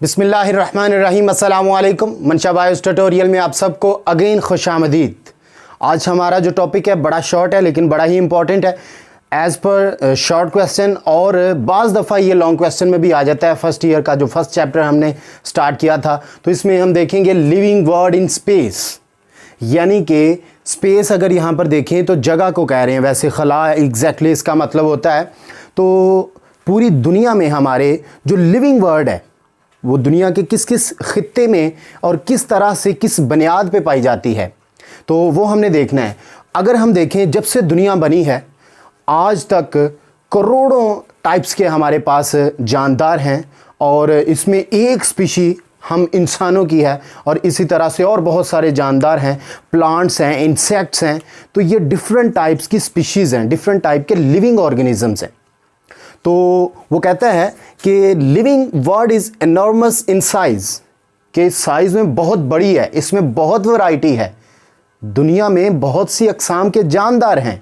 बिस्मिल्लाहिर्रहमानिर्रहीम, अस्सलाम वालेकुम। मंशा बायोस ट्यूटोरियल में आप सबको अगेन खुशामदीद। आज हमारा जो टॉपिक है बड़ा शॉर्ट है लेकिन बड़ा ही इंपॉर्टेंट है एज़ पर शॉर्ट क्वेश्चन, और बाज़ दफ़ा ये लॉन्ग क्वेश्चन में भी आ जाता है। फर्स्ट ईयर का जो फर्स्ट चैप्टर हमने स्टार्ट किया था तो इसमें हम देखेंगे लिविंग वर्ड इन स्पेस, यानी कि स्पेस अगर यहाँ पर देखें तो जगह को कह रहे हैं, वैसे खला एग्जैक्टली इसका मतलब होता है। तो पूरी दुनिया में हमारे जो लिविंग वर्ड है वो दुनिया के किस किस खित्ते में और किस तरह से किस बुनियाद पे पाई जाती है, तो वो हमने देखना है। अगर हम देखें जब से दुनिया बनी है आज तक करोड़ों टाइप्स के हमारे पास जानदार हैं, और इसमें एक स्पीशी हम इंसानों की है और इसी तरह से और बहुत सारे जानदार हैं, प्लांट्स हैं, इंसेक्ट्स हैं। तो ये डिफरेंट टाइप्स की स्पीशीज़ हैं, डिफरेंट टाइप के लिविंग ऑर्गेनिजम्स हैं। तो वो कहता है कि living word is enormous in size, के साइज़ में बहुत बड़ी है, इसमें बहुत वैरायटी है। दुनिया में बहुत सी अक़साम के जानदार हैं।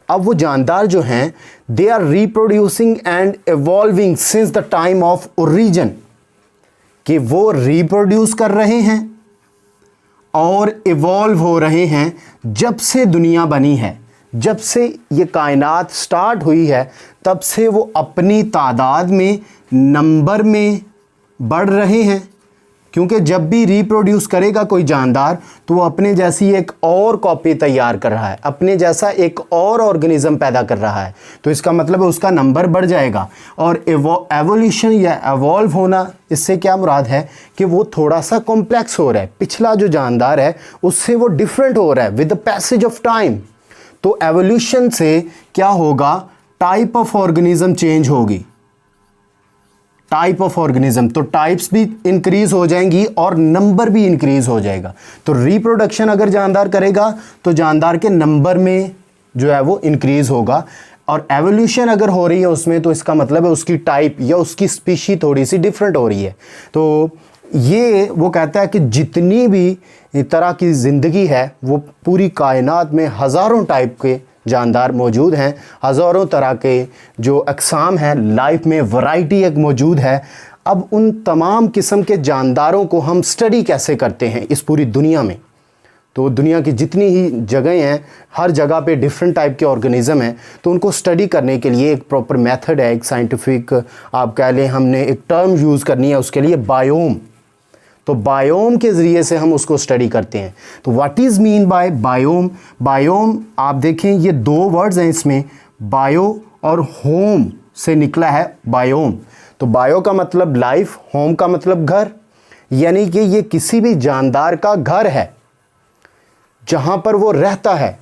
अब वो जानदार जो हैं they are reproducing and evolving since the time of origin, कि वो रिप्रोड्यूस कर रहे हैं और इवॉल्व हो रहे हैं जब से दुनिया बनी है। जब से ये कायनात स्टार्ट हुई है तब से वो अपनी तादाद में, नंबर में बढ़ रहे हैं, क्योंकि जब भी रिप्रोड्यूस करेगा कोई जानदार तो वो अपने जैसी एक और कॉपी तैयार कर रहा है, अपने जैसा एक और ऑर्गेनिज्म पैदा कर रहा है। तो इसका मतलब है उसका नंबर बढ़ जाएगा। और एवोल्यूशन या एवॉल्व होना, इससे क्या मुराद है कि वो थोड़ा सा कॉम्प्लेक्स हो रहा है, पिछला जो जानदार है उससे वो डिफरेंट हो रहा है with the passage of time. तो एवोल्यूशन से क्या होगा, टाइप ऑफ ऑर्गेनिज्म चेंज होगी, टाइप ऑफ ऑर्गेनिज्म, तो टाइप्स भी इंक्रीज हो जाएंगी और नंबर भी इंक्रीज हो जाएगा। तो रिप्रोडक्शन अगर जानदार करेगा तो जानदार के नंबर में जो है वो इंक्रीज होगा, और एवोल्यूशन अगर हो रही है उसमें तो इसका मतलब है उसकी टाइप या उसकी स्पीशी थोड़ी सी डिफरेंट हो रही है। तो ये वो कहता है कि जितनी भी तरह की ज़िंदगी है वो पूरी कायनात में हज़ारों टाइप के जानदार मौजूद हैं, हज़ारों तरह के जो अक़साम हैं, लाइफ में वैरायटी एक मौजूद है। अब उन तमाम किस्म के जानदारों को हम स्टडी कैसे करते हैं इस पूरी दुनिया में, तो दुनिया की जितनी ही जगहें हैं हर जगह पे डिफरेंट टाइप के ऑर्गेनिज़म हैं। तो उनको स्टडी करने के लिए एक प्रॉपर मेथड है, एक साइंटिफिक आप कह लें, हमने एक टर्म यूज़ करनी है उसके लिए, बायोम। तो बायोम के ज़रिए से हम उसको स्टडी करते हैं। तो what is mean by biome? Biome आप देखें ये दो वर्ड्स हैं इसमें, बायो और होम से निकला है बायोम। तो बायो का मतलब लाइफ, होम का मतलब घर, यानी कि ये किसी भी जानदार का घर है जहाँ पर वो रहता है।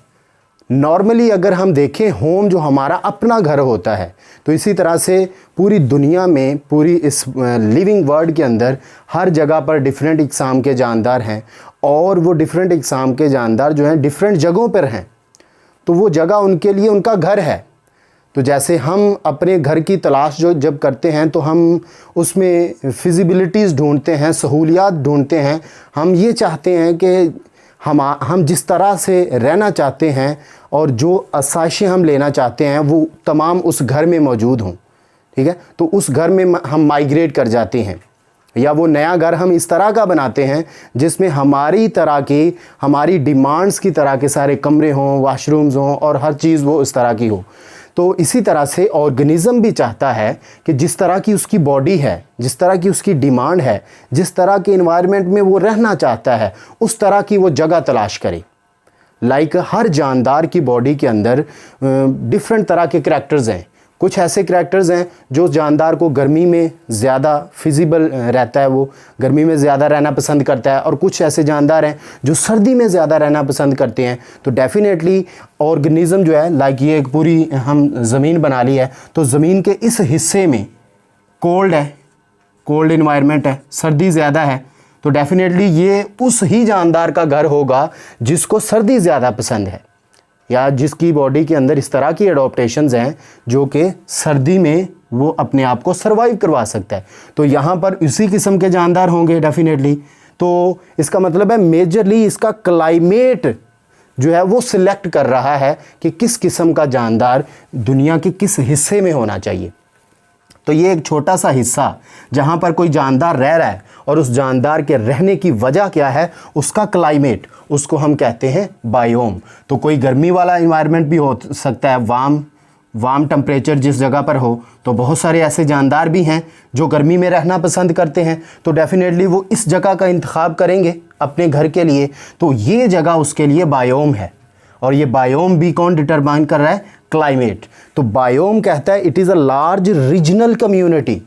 नॉर्मली अगर हम देखें होम जो हमारा अपना घर होता है, तो इसी तरह से पूरी दुनिया में, पूरी इस लिविंग वर्ल्ड के अंदर हर जगह पर डिफरेंट इक़साम के जानदार हैं, और वो डिफरेंट इक़साम के जानदार जो हैं डिफरेंट जगहों पर हैं। तो वो जगह उनके लिए उनका घर है। तो जैसे हम अपने घर की तलाश जो जब करते हैं तो हम उसमें फिजिबिलिटीज़ ढूंढते हैं, सहूलियात ढूंढते हैं। हम ये चाहते हैं कि हम जिस तरह से रहना चाहते हैं और जो आसाइशें हम लेना चाहते हैं वो तमाम उस घर में मौजूद हों, ठीक है। तो उस घर में हम माइग्रेट कर जाते हैं, या वो नया घर हम इस तरह का बनाते हैं जिसमें हमारी तरह की, हमारी डिमांड्स की तरह के सारे कमरे हों, वाशरूम्स हों और हर चीज़ वो इस तरह की हो। तो इसी तरह से ऑर्गेनिज़म भी चाहता है कि जिस तरह की उसकी बॉडी है, जिस तरह की उसकी डिमांड है, जिस तरह के इन्वायरमेंट में वो रहना चाहता है उस तरह की वो जगह तलाश करे। लाइक हर जानदार की बॉडी के अंदर डिफरेंट तरह के करैक्टर्स हैं। कुछ ऐसे करैक्टर्स हैं जो जानदार को गर्मी में ज़्यादा फिजिबल रहता है, वो गर्मी में ज़्यादा रहना पसंद करता है, और कुछ ऐसे जानदार हैं जो सर्दी में ज़्यादा रहना पसंद करते हैं। तो डेफिनेटली ऑर्गेनिज़म जो है, लाइक ये एक पूरी हम ज़मीन बना ली है, तो ज़मीन के इस हिस्से में कोल्ड है, कोल्ड इन्वायरमेंट है, सर्दी ज़्यादा है, तो डेफिनेटली ये उस ही जानदार का घर होगा जिसको सर्दी ज़्यादा पसंद है, या जिसकी बॉडी के अंदर इस तरह की एडॉप्टेशंस हैं जो कि सर्दी में वो अपने आप को सर्वाइव करवा सकता है। तो यहाँ पर इसी किस्म के जानदार होंगे डेफिनेटली। तो इसका मतलब है मेजरली इसका क्लाइमेट जो है वो सिलेक्ट कर रहा है कि किस किस्म का जानदार दुनिया के किस हिस्से में होना चाहिए। तो ये एक छोटा सा हिस्सा जहाँ पर कोई जानदार रह रहा है और उस जानदार के रहने की वजह क्या है, उसका क्लाइमेट, उसको हम कहते हैं बायोम। तो कोई गर्मी वाला इन्वायरमेंट भी हो सकता है, वार्म टेम्परेचर जिस जगह पर हो, तो बहुत सारे ऐसे जानदार भी हैं जो गर्मी में रहना पसंद करते हैं, तो डेफिनेटली वो इस जगह का इंतखाब करेंगे अपने घर के लिए। तो ये जगह उसके लिए बायोम है, और ये बायोम भी कौन डिटरमाइन कर रहा है, क्लाइमेट। तो बायोम कहता है it is a large regional community,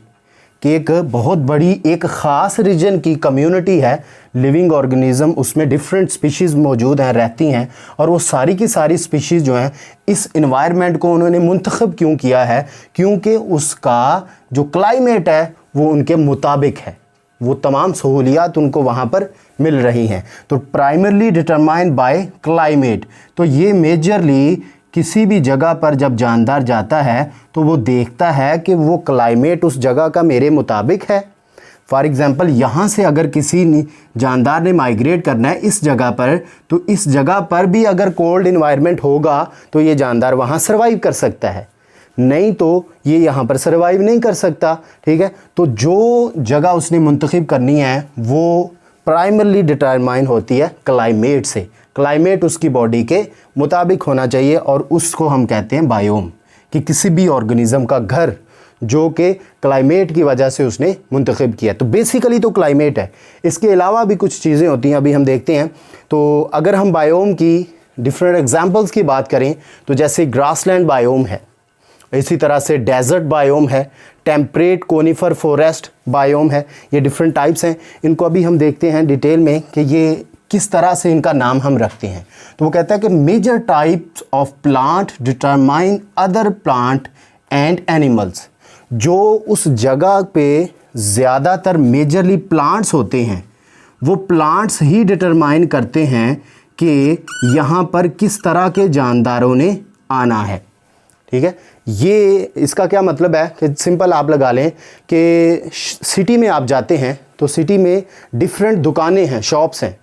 कि एक बहुत बड़ी एक ख़ास रीजन की कम्युनिटी है, लिविंग ऑर्गेनिज्म, उसमें डिफरेंट स्पीशीज़ मौजूद हैं, रहती हैं, और वो सारी की सारी स्पीशीज़ जो हैं इस इन्वायरमेंट को उन्होंने मुंतखब क्यों किया है, क्योंकि उसका जो क्लाइमेट है वो उनके मुताबिक है, वो तमाम सहूलियात उनको वहाँ पर मिल रही हैं। तो प्राइमरली डिटरमाइंड बाय क्लाइमेट। तो ये मेजरली किसी भी जगह पर जब जानदार जाता है तो वो देखता है कि वो क्लाइमेट उस जगह का मेरे मुताबिक है। फॉर एग्ज़ाम्पल, यहाँ से अगर किसी जानदार ने माइग्रेट करना है इस जगह पर, तो इस जगह पर भी अगर कोल्ड इन्वायरमेंट होगा तो ये जानदार वहाँ सर्वाइव कर सकता है, नहीं तो ये यहाँ पर सर्वाइव नहीं कर सकता। ठीक है, तो जो जगह उसने मुंतखब करनी है वो प्राइमरली डिटरमाइन होती है क्लाइमेट से। क्लाइमेट उसकी बॉडी के मुताबिक होना चाहिए, और उसको हम कहते हैं बायोम, कि किसी भी ऑर्गेनिज्म का घर जो कि क्लाइमेट की वजह से उसने मुंतखब किया। तो बेसिकली तो क्लाइमेट है, इसके अलावा भी कुछ चीज़ें होती हैं, अभी हम देखते हैं। तो अगर हम बायोम की डिफरेंट एग्जांपल्स की बात करें तो जैसे ग्रासलैंड बायोम है, इसी तरह से डेजर्ट बायोम है, टेम्परेट कोनिफर फॉरेस्ट बायोम है, ये डिफरेंट टाइप्स हैं। इनको अभी हम देखते हैं डिटेल में कि ये किस तरह से इनका नाम हम रखते हैं। तो वो कहता है कि major types of plant determine other plant and animals. जो उस जगह पे ज़्यादातर मेजरली प्लांट्स होते हैं, वो प्लांट्स ही डिटरमाइन करते हैं कि यहाँ पर किस तरह के जानदारों ने आना है। ठीक है, ये इसका क्या मतलब है कि सिंपल आप लगा लें कि सिटी में आप जाते हैं तो सिटी में डिफरेंट दुकानें हैं, शॉप्स हैं,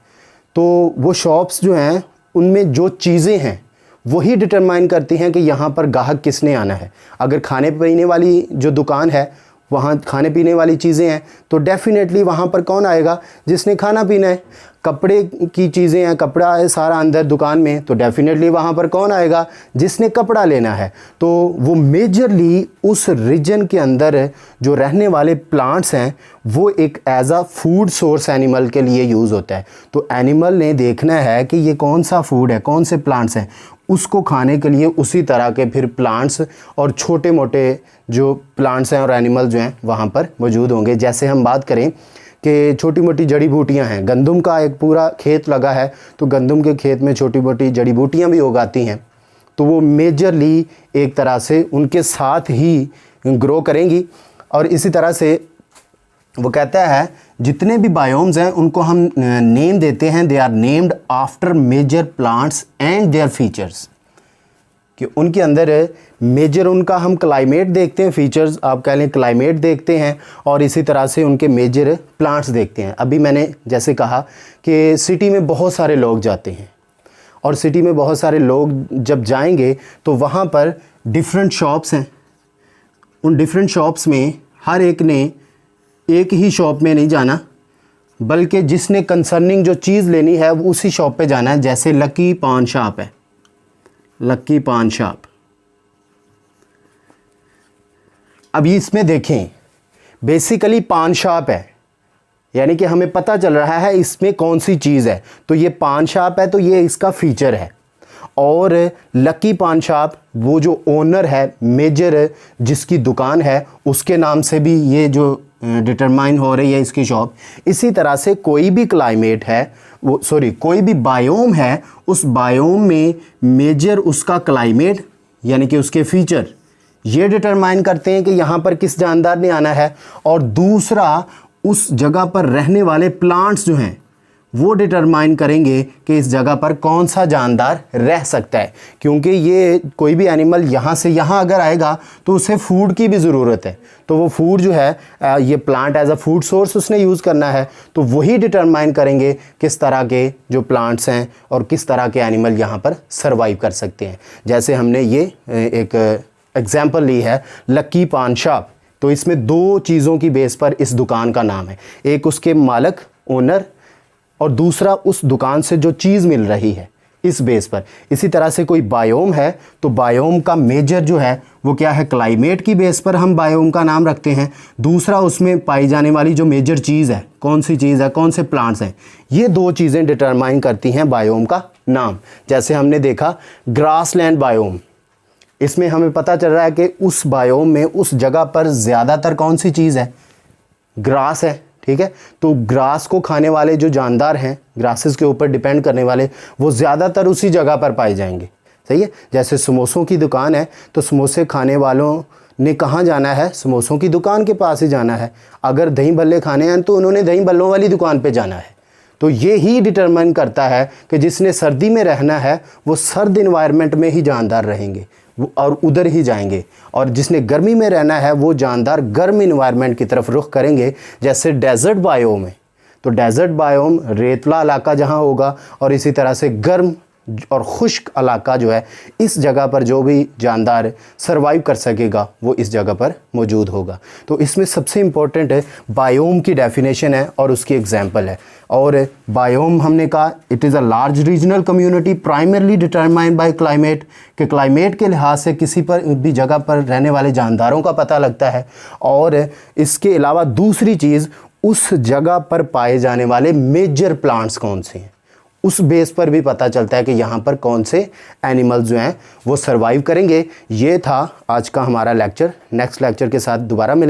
तो वो शॉप्स जो हैं उनमें जो चीज़ें हैं वही डिटरमाइन करती हैं कि यहाँ पर ग्राहक किसने आना है। अगर खाने पीने वाली जो दुकान है, वहाँ खाने पीने वाली चीज़ें हैं, तो डेफ़िनेटली वहाँ पर कौन आएगा, जिसने खाना पीना है। कपड़े की चीज़ें हैं, कपड़ा है सारा अंदर दुकान में, तो डेफ़िनेटली वहाँ पर कौन आएगा, जिसने कपड़ा लेना है। तो वो मेजरली उस रीजन के अंदर जो रहने वाले प्लांट्स हैं वो एक as a food source animal के लिए यूज़ होता है। तो एनिमल ने देखना है कि ये कौन सा फूड है, कौन से प्लांट्स हैं, उसको खाने के लिए उसी तरह के फिर प्लांट्स और छोटे मोटे जो प्लांट्स हैं और एनिमल जो हैं वहाँ पर मौजूद होंगे। जैसे हम बात करें कि छोटी मोटी जड़ी बूटियाँ हैं, गंदम का एक पूरा खेत लगा है, तो गंदम के खेत में छोटी मोटी जड़ी बूटियाँ भी उगाती हैं, तो वो मेजरली एक तरह से उनके साथ ही ग्रो करेंगी। और इसी तरह से वो कहता है जितने भी बायोम्स हैं उनको हम नेम देते हैं, they are named after major plants and their features, कि उनके अंदर मेजर उनका हम क्लाइमेट देखते हैं, फीचर्स आप कह लें क्लाइमेट देखते हैं, और इसी तरह से उनके मेजर प्लांट्स देखते हैं। अभी मैंने जैसे कहा कि सिटी में बहुत सारे लोग जाते हैं, और सिटी में बहुत सारे लोग जब जाएंगे तो वहाँ पर डिफरेंट शॉप्स हैं, उन डिफरेंट शॉप्स में हर एक ने एक ही शॉप में नहीं जाना, बल्कि जिसने कंसर्निंग जो चीज़ लेनी है वो उसी शॉप पे जाना है। जैसे लकी पान शॉप है, लकी पान शॉप। अब इसमें देखें बेसिकली पान शॉप है, यानी कि हमें पता चल रहा है इसमें कौन सी चीज़ है, तो ये पान शॉप है, तो ये इसका फीचर है। और लकी पान शॉप वो जो ओनर है, मेजर जिसकी दुकान है, उसके नाम से भी ये जो डिटरमाइन हो रही है इसकी शॉप। इसी तरह से कोई भी क्लाइमेट है, वो कोई भी बायोम है, उस बायोम में मेजर उसका क्लाइमेट यानी कि उसके फीचर ये डिटरमाइन करते हैं कि यहाँ पर किस जानदार ने आना है। और दूसरा, उस जगह पर रहने वाले प्लांट्स जो हैं वो डिटरमाइन करेंगे कि इस जगह पर कौन सा जानदार रह सकता है, क्योंकि ये कोई भी एनिमल यहाँ से यहाँ अगर आएगा तो उसे फूड की भी ज़रूरत है, तो वो फूड जो है ये plant as a food source उसने यूज़ करना है, तो वही डिटरमाइन करेंगे किस तरह के जो प्लांट्स हैं और किस तरह के एनिमल यहाँ पर सर्वाइव कर सकते हैं। जैसे हमने ये एक एग्जाम्पल ली है लकी पान शॉप, तो इसमें दो चीज़ों की बेस पर इस दुकान का नाम है, एक उसके मालिक ओनर और दूसरा उस दुकान से जो चीज़ मिल रही है इस बेस पर। इसी तरह से कोई बायोम है तो बायोम का मेजर जो है वो क्या है, क्लाइमेट की बेस पर हम बायोम का नाम रखते हैं। दूसरा उसमें पाई जाने वाली जो मेजर चीज़ है, कौन सी चीज़ है, कौन से प्लांट्स हैं, ये दो चीज़ें डिटरमाइन करती हैं बायोम का नाम। जैसे हमने देखा ग्रासलैंड बायोम, इसमें हमें पता चल रहा है कि उस बायोम में उस जगह पर ज़्यादातर कौन सी चीज़ है, ग्रास है। ठीक है, तो ग्रास को खाने वाले जो जानदार हैं, ग्रासेस के ऊपर डिपेंड करने वाले, वो ज़्यादातर उसी जगह पर पाए जाएंगे। सही है, जैसे समोसों की दुकान है तो समोसे खाने वालों ने कहाँ जाना है, समोसों की दुकान के पास ही जाना है। अगर दही भल्ले खाने हैं तो उन्होंने दही भल्लों वाली दुकान पे जाना है। तो ये ही डिटरमाइन करता है कि जिसने सर्दी में रहना है वो सर्द इन्वायरमेंट में ही जानदार रहेंगे और उधर ही जाएंगे, और जिसने गर्मी में रहना है वो जानदार गर्म इन्वायरमेंट की तरफ रुख करेंगे। जैसे डेजर्ट बायोम है तो डेजर्ट बायोम रेतला इलाका जहाँ होगा, और इसी तरह से गर्म और खुश्क इलाका जो है, इस जगह पर जो भी जानदार सरवाइव कर सकेगा वो इस जगह पर मौजूद होगा। तो इसमें सबसे इम्पोर्टेंट है बायोम की डेफिनेशन है और उसकी एग्जांपल है। और बायोम हमने कहा it is a large regional community primarily determined by climate, कि क्लाइमेट के लिहाज से किसी पर भी जगह पर रहने वाले जानदारों का पता लगता है। और इसके अलावा दूसरी चीज़, उस जगह पर पाए जाने वाले मेजर प्लांट्स कौन से हैं, उस बेस पर भी पता चलता है कि यहाँ पर कौन से एनिमल्स जो हैं वो सरवाइव करेंगे। ये था आज का हमारा लेक्चर। नेक्स्ट लेक्चर के साथ दोबारा मिलेंगे।